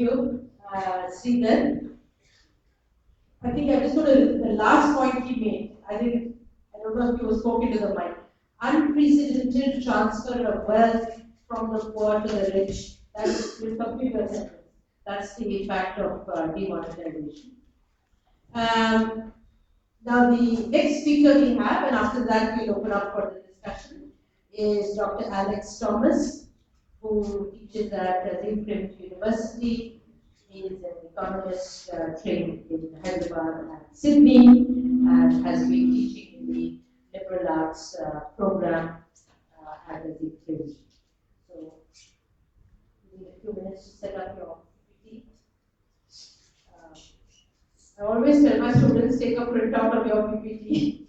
you, Sridhar. I think I just want to, the last point he made, I don't know if he was spoken to the mic. Unprecedented transfer of wealth from the poor to the rich. That's with computer sentence. That's the fact of demonetization. Now the next speaker we have, and after that we'll open up for the discussion, is Dr. Alex Thomas, who teaches at Zimprint University. He is an economist trained in Hyderabad and Sydney, and has been teaching in the liberal arts program at the Zimprint. So, you need a few minutes to set up your PPT. I always tell my students, take a printout of your PPT.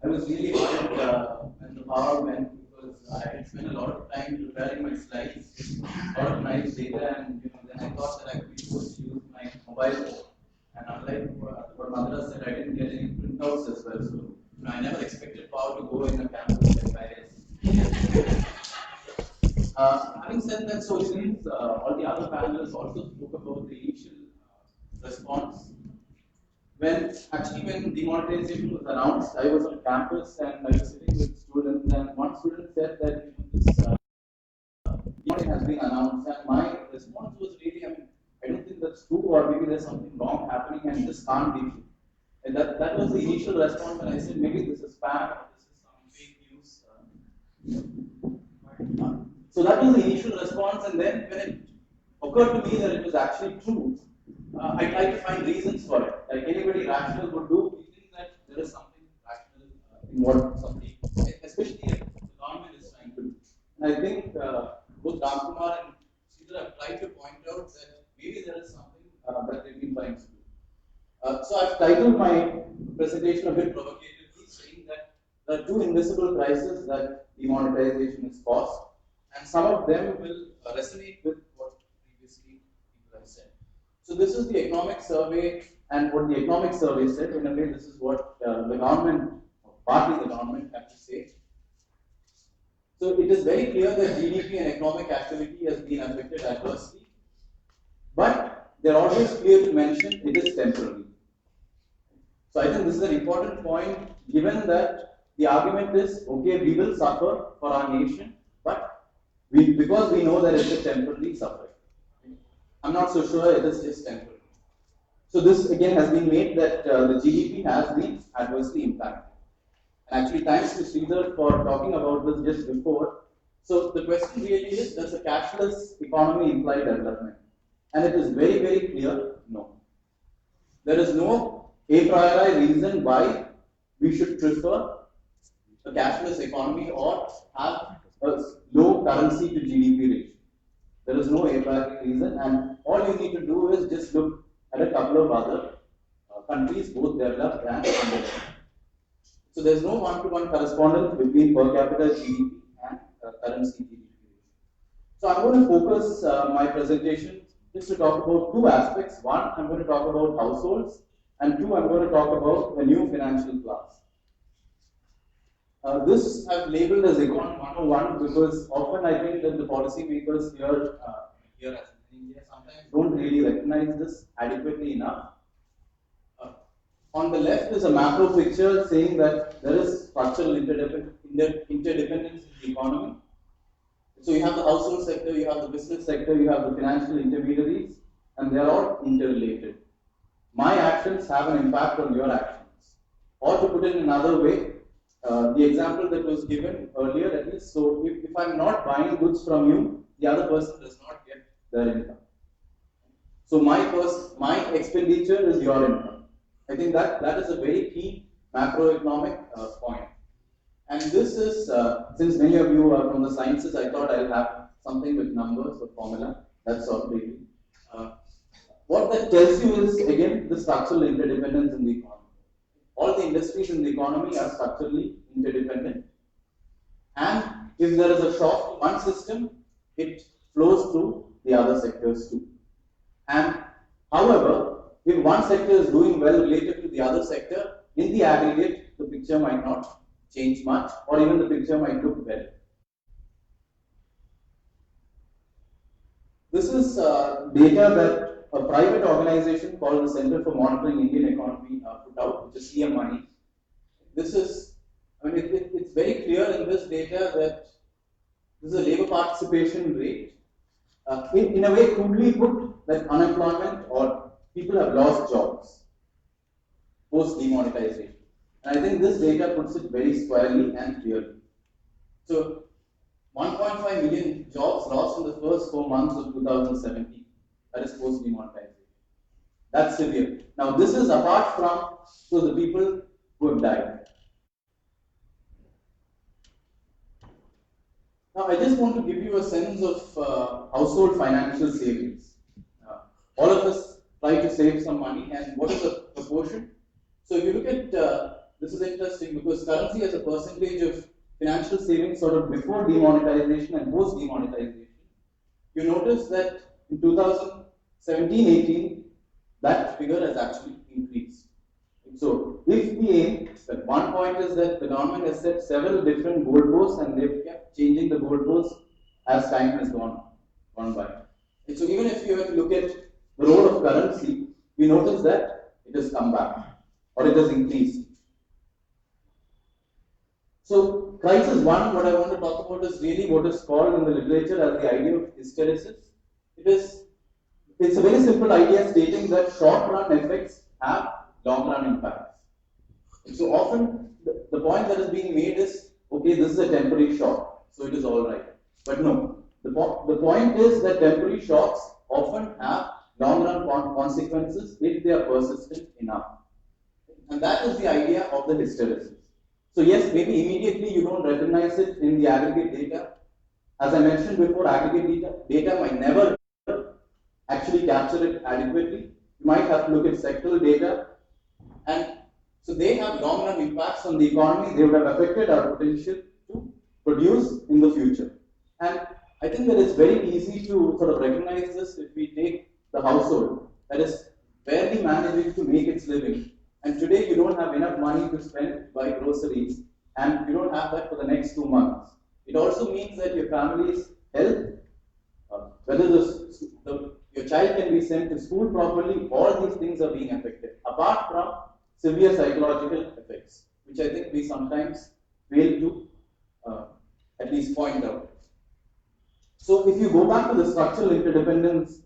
I was really worried when the power went because I had spent a lot of time preparing my slides, a lot of nice data, and then I thought that I could be forced to use my mobile phone. And unlike what Madras said, I didn't get any printouts as well. So I never expected power to go in a campus like IIS. Having said that, so since all the other panelists also spoke about the initial response, when demonetization was announced, I was on campus and I was sitting with students, and one student said that this demonetization has been announced, and my response was really, I don't think that's true, or maybe there's something wrong happening, and this can't be true. And that was the initial response, and I said maybe this is spam or this is some fake news. So that was the initial response, and then when it occurred to me that it was actually true, I tried to find reasons for it. Like anybody rational would do, we think that there is something rational in what somebody, especially if the government is trying to do. And I think both Ramkumar and Sridhar have tried to point out that maybe there is something that they've been trying to do. So I've titled my presentation a bit provocatively, saying that there are two invisible crises that demonetization has caused, and some of them will resonate with what previously people have said. So this is the economic survey, and what the economic survey said, in a way this is what the government, or partly the government, have to say. So it is very clear that GDP and economic activity has been affected adversely, but they're always clear to mention it is temporary. So I think this is an important point, given that the argument is, okay, we will suffer for our nation, but because we know that it's a temporary suffering. I'm not so sure it is just temporary. So this again has been made that the GDP has been adversely impacted. And actually, thanks to Sridhar for talking about this just before. So the question really is, does a cashless economy imply development? And it is very, very clear, no. There is no a priori reason why we should prefer a cashless economy or have a low currency to GDP ratio. There is no a priori reason, and all you need to do is just look at a couple of other countries, both developed and undeveloped. So there is no one-to-one correspondence between per capita GDP and currency GDP ratio. So I'm going to focus my presentation just to talk about two aspects. One, I'm going to talk about households, and two, I'm going to talk about a new financial class. This I've labeled as Econ 101 because often I think that the policymakers here as in India sometimes don't really recognize this adequately enough. On the left is a macro picture saying that there is structural interdependence in the economy. So you have the household sector, you have the business sector, you have the financial intermediaries, and they are all interrelated. My actions have an impact on your actions. Or to put it in another way, the example that was given earlier, at least, so if I'm not buying goods from you, the other person does not get their income. So my expenditure is your income. I think that is a very key macroeconomic point. And this is, since many of you are from the sciences, I thought I'll have something with numbers or formula. That's all really. What that tells you is, again, the structural interdependence in the economy. All the industries in the economy are structurally interdependent. And if there is a shock to one system, it flows through the other sectors too. And however, if one sector is doing well related to the other sector, in the aggregate, the picture might not change much, or even the picture might look better. This is data that a private organization called the Center for Monitoring Indian Economy put out, which is CM Money. This is, I mean, it's very clear in this data that this is a labor participation rate. In a way, crudely put, that unemployment or people have lost jobs post demonetization. And I think this data puts it very squarely and clearly. So, 1.5 million jobs lost in the first 4 months of 2017. That is post demonetization. That's severe. Now, this is apart from the people who have died. Now, I just want to give you a sense of household financial savings. All of us try to save some money, and what is the proportion? So, if you look at this is interesting because currency as a percentage of financial savings sort of before demonetization and post demonetization, you notice that in 2017-18, that figure has actually increased. So, if the aim, that one point is that the government has set several different goalposts and they've kept changing the goalposts as time has gone by. And so, even if you have to look at the role of currency, we notice that it has come back or it has increased. So, crisis one, what I want to talk about is really what is called in the literature as the idea of hysteresis. It's a very simple idea stating that short-run effects have long-run impacts. And so often the point that is being made is, okay, this is a temporary shock, so it is all right. But no, the point is that temporary shocks often have long-run consequences if they are persistent enough. And that is the idea of the hysteresis. So yes, maybe immediately you don't recognize it in the aggregate data. As I mentioned before, aggregate data might never actually capture it adequately. You might have to look at sectoral data, and so they have long-run impacts on the economy. They would have affected our potential to produce in the future. And I think that it's very easy to sort of recognize this if we take the household that is barely managing to make its living. And today you don't have enough money to spend buy groceries, and you don't have that for the next 2 months. It also means that your family's health, whether your child can be sent to school properly, all these things are being affected, apart from severe psychological effects, which I think we sometimes fail to at least point out. So if you go back to the structural interdependence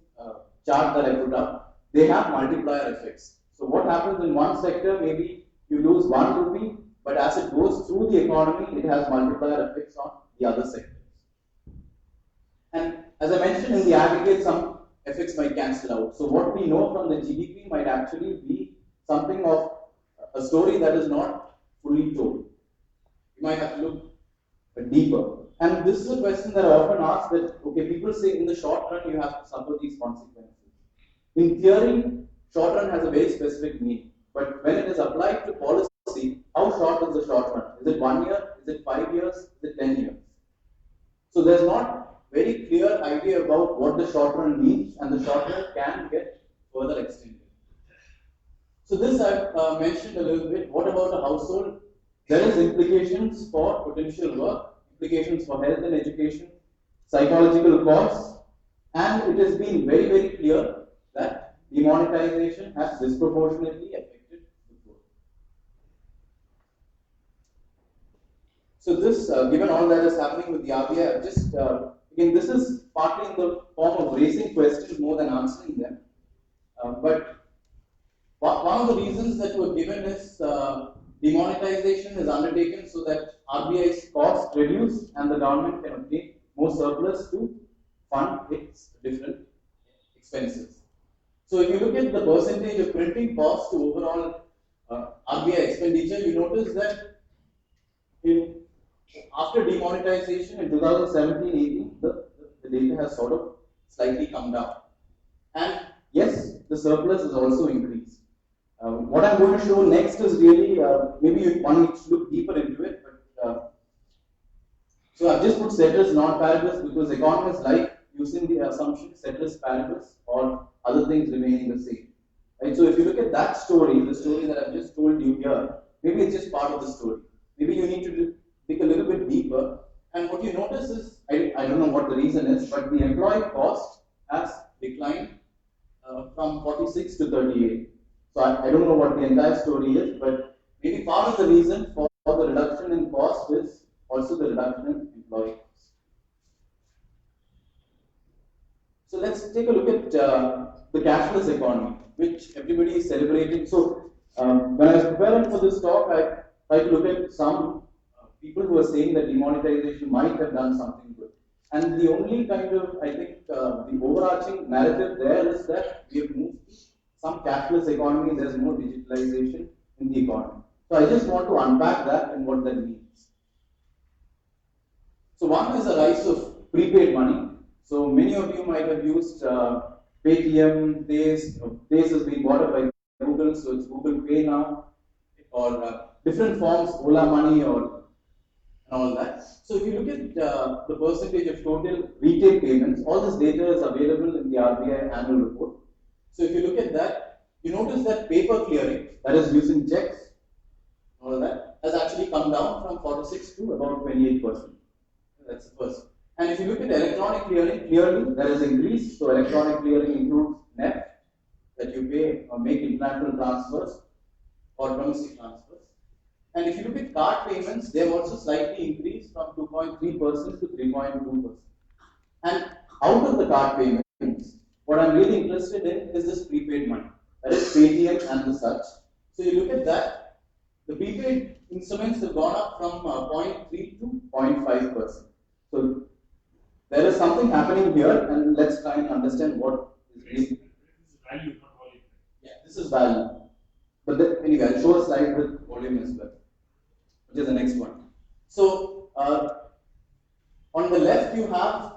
chart that I put up, they have multiplier effects. So what happens in one sector, maybe you lose 1 rupee, but as it goes through the economy, it has multiplier effects on the other sectors. And as I mentioned, in the aggregate, some effects might cancel out. So what we know from the GDP might actually be something of a story that is not fully told. You might have to look deeper. And this is a question that I often ask that, okay, people say in the short run you have to suffer these consequences. In theory, short run has a very specific meaning. But when it is applied to policy, how short is the short run? Is it 1 year? Is it 5 years? Is it 10 years? So there's not very clear idea about what the short run means, and the short run can get further extended. So this I've mentioned a little bit. What about a household? There is implications for potential work, implications for health and education, psychological costs, and it has been very, very clear that demonetization has disproportionately affected the poor. So this, given all that is happening with the RBI, just again, this is partly in the form of raising questions more than answering them. But one of the reasons that were given is demonetization is undertaken so that RBI's costs reduce and the government can obtain more surplus to fund its different expenses. So if you look at the percentage of printing cost to overall RBI expenditure, you notice that after demonetization in 2017-18, the data has sort of slightly come down. And yes, the surplus has also increased. What I'm going to show next is really, maybe one needs to look deeper into it, but so I've just put ceteris non-paribus because economists like using the assumption ceteris paribus or other things remaining the same. Right? So if you look at that story, the story that I've just told you here, maybe it's just part of the story. Maybe you need to dig a little bit deeper. And what you notice is, I don't know what the reason is, but the employee cost has declined from 46 to 38. So I don't know what the entire story is, but maybe part of the reason for the reduction in cost is also the reduction in employee cost. So let's take a look at the cashless economy, which everybody is celebrating. So when I was preparing for this talk, I tried to look at some people who are saying that demonetization might have done something good. And the only kind of, I think, the overarching narrative there is that we have moved to some cashless economy, there's more digitalization in the economy. So I just want to unpack that and what that means. So one is the rise of prepaid money. So many of you might have used Paytm, Days has been bought up by Google, so it's Google Pay now, or different forms, Ola Money or and all that. So if you look at the percentage of total retail payments, all this data is available in the RBI annual report. So if you look at that, you notice that paper clearing, that is using checks, all that, has actually come down from 46 to about 28%. That's the first. And if you look at electronic clearing, clearly there is increase. So electronic clearing includes NEFT, that you pay or make international transfers or domestic transfers. And if you look at card payments, they have also slightly increased from 2.3% to 3.2%. And out of the card payments, what I'm really interested in is this prepaid money. That is Paytm and the such. So you look at that, the prepaid instruments have gone up from 0.3 to 0.5%. So there is something happening here, and let's try and understand what is really. This is value, not volume. Yeah, this is value. But then, anyway, I'll show a slide with volume as well, which is the next one. So on the left, you have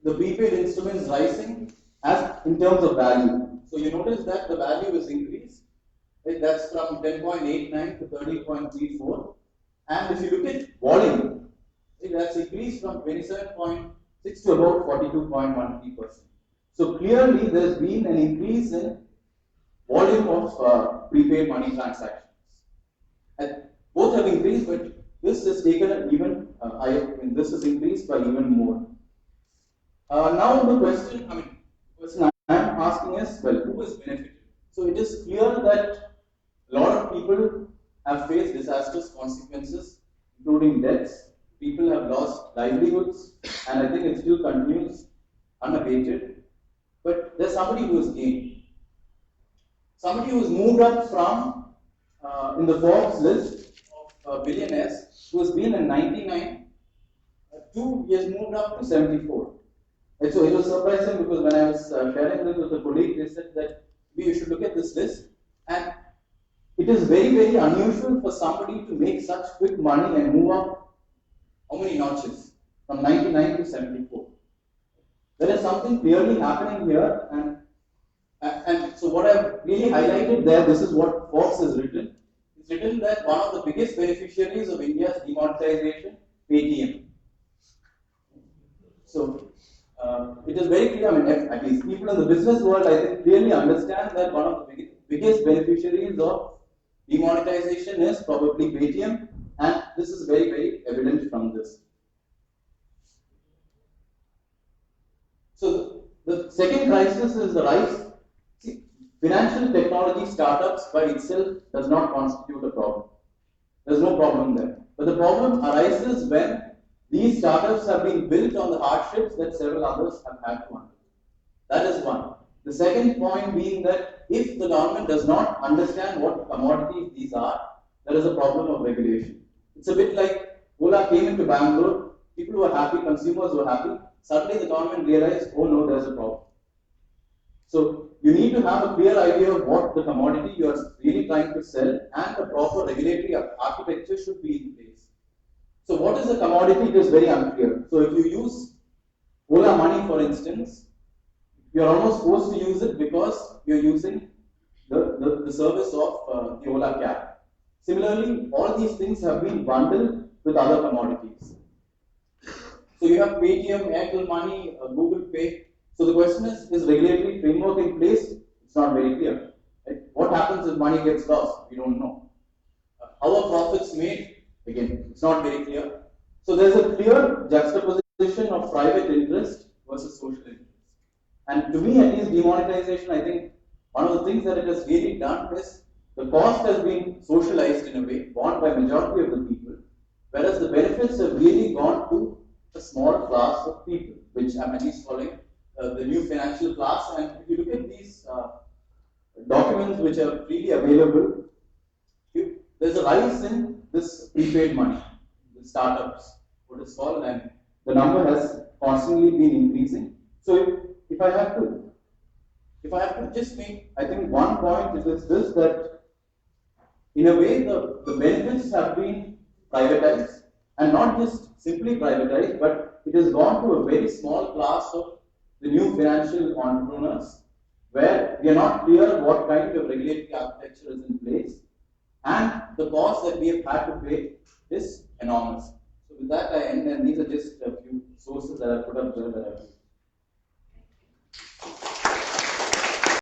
the prepaid instruments rising as in terms of value. So you notice that the value is increased. Right? That's from 10.89 to 13.34. And if you look at volume, that's increased from 27.6 to about 42.13%. So clearly, there's been an increase in volume of prepaid money transactions. And both have increased, but this has taken an even higher. This has increased by even more. Now the question I am asking is, well, who is benefited? So it is clear that a lot of people have faced disastrous consequences, including deaths. People have lost livelihoods, and I think it still continues unabated. But there's somebody who has gained. Somebody who has moved up from in the Forbes list of billionaires, who has been in 99 he has moved up to 74. And so it was surprising because when I was sharing this with a colleague, they said that we should look at this list, and it is very, very unusual for somebody to make such quick money and move up how many notches from 99 to 74. There is something clearly happening here, and so what I've really highlighted there, this is what Forbes has written. It's written that one of the biggest beneficiaries of India's demonetization, Paytm. So it is very clear, I mean, at least people in the business world, I think, clearly understand that one of the biggest beneficiaries of demonetization is probably Paytm, and this is very, very evident from this. So the second crisis is the rise. See, financial technology startups by itself does not constitute a problem. There's no problem there. But the problem arises when these startups have been built on the hardships that several others have had to undergo. That is one. The second point being that if the government does not understand what commodities these are, there is a problem of regulation. It's a bit like Ola came into Bangalore, people were happy, consumers were happy. Suddenly the government realized, oh no, there's a problem. So you need to have a clear idea of what the commodity you are really trying to sell, and the proper regulatory architecture should be in place. So what is the commodity? It is very unclear. So if you use Ola Money, for instance, you are almost forced to use it because you are using the service of the Ola cab. Similarly, all these things have been bundled with other commodities. So you have Paytm, Airtel Money, Google Pay. So the question is regulatory framework in place? It's not very clear. Right? What happens if money gets lost? We don't know. How are profits made? Again, it's not very clear. So there's a clear juxtaposition of private interest versus social interest. And to me, at least, demonetization, I think one of the things that it has really done is the cost has been socialized in a way, borne by majority of the people, whereas the benefits have really gone to a small class of people, which I'm at least calling the new financial class. And if you look at these documents which are freely available, there's a rise in this prepaid money, the startups, what is called, and the number has constantly been increasing. So if I have to just make, I think one point is this, that in a way the benefits have been privatized, and not just simply privatized, but it has gone to a very small class of the new financial entrepreneurs, where we are not clear what kind of regulatory architecture is in place, and the cost that we have had to pay is enormous. So with that I end, and these are just a few sources that I put up there that I